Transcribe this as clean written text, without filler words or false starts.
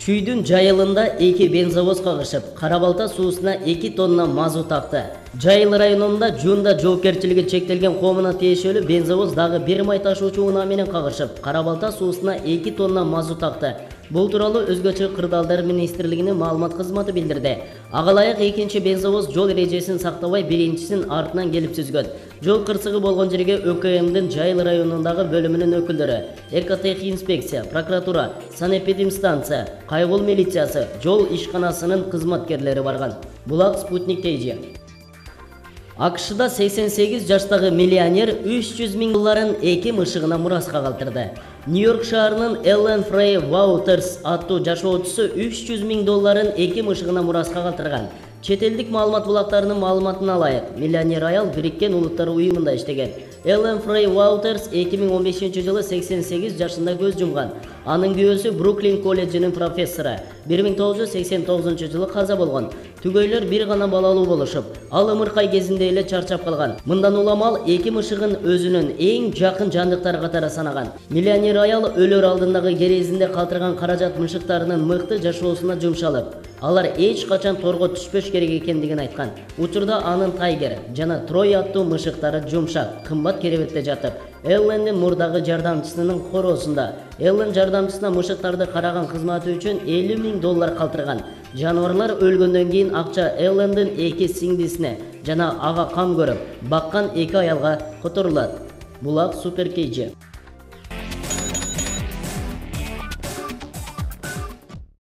Шүйдүн жайылында 2 бензовоз кагышып, Карабалта суусуна 2 тонна мазут акты. Жайыл районунда Жуунда жоопкерчилиги чектелген коомуна тиешелүү бензовоз дагы 1 май ташуучу унаа менен кагышып, Карабалта суусуна 2 тонна мазут акты. Бул тууралуу Өзгөчө кырдаалдар министрлигинин маалымат кызматы билдирди. Ага ылайык экинчи бензовоз жол эрежесин сактабай, биринчисин артынан келип сүзгөн. Жол кырсыгы болгон жерге ÖKMдин Жайыл районундагы бөлүмүнүн өкүлдөрү, Экотех инспекция, прокуратура, санэпидемстанция, кайгыл милициясы, жол ишканасынын кызматкерлери барган. Булак Спутник TG. АКШда 88 жаштагы миллионер 300 000 долларын эки мышыгына мураска калтырды. Нью-Йорк шаарынын Эллен Фрей Ваутерс аттуу жашоочусу 300 000 долларын эки мышыгына мураска калтырган. Чет элдик маалымат булактарынын маалыматына ылайык, миллионер аял Бириккен Улуттар уюмунда иштеген. Эллен Фрей Ваутерс 2015-жылы 88 жашында көз жумган. Анын күйөөсү Бруклин колледжинин профессору. 1989-жылы каза болгон. Түгөйлөр бир гана балалуу болушуп, ал ымыркай кезинде эле чарчап калган. Мындан улам ал эки мышыгын өзүнүн эң жакын жандыктары катары санаган. Миллионер аял өлөр алдындагы керезинде калтырган каражат мышыктарынын мыкты жашоосуна жумшалып, алар эч качан торго түшпөш керек экендигин айткан. Учурда анын Тайгер жана Трой аттуу мышыктары жумшак, кымбат керебетте жатып, Эллендин мурдагы жардамчысынын короосунда. Эллен жардамчысына мышыктарды караган кызматы үчүн 50 000 доллар калтырган. Жаныбарлар өлгөндөн кийин акча Эллендин эки сиңдисине жана ага кам көрүп баккан эки аялга которулат. Булак Супер KG.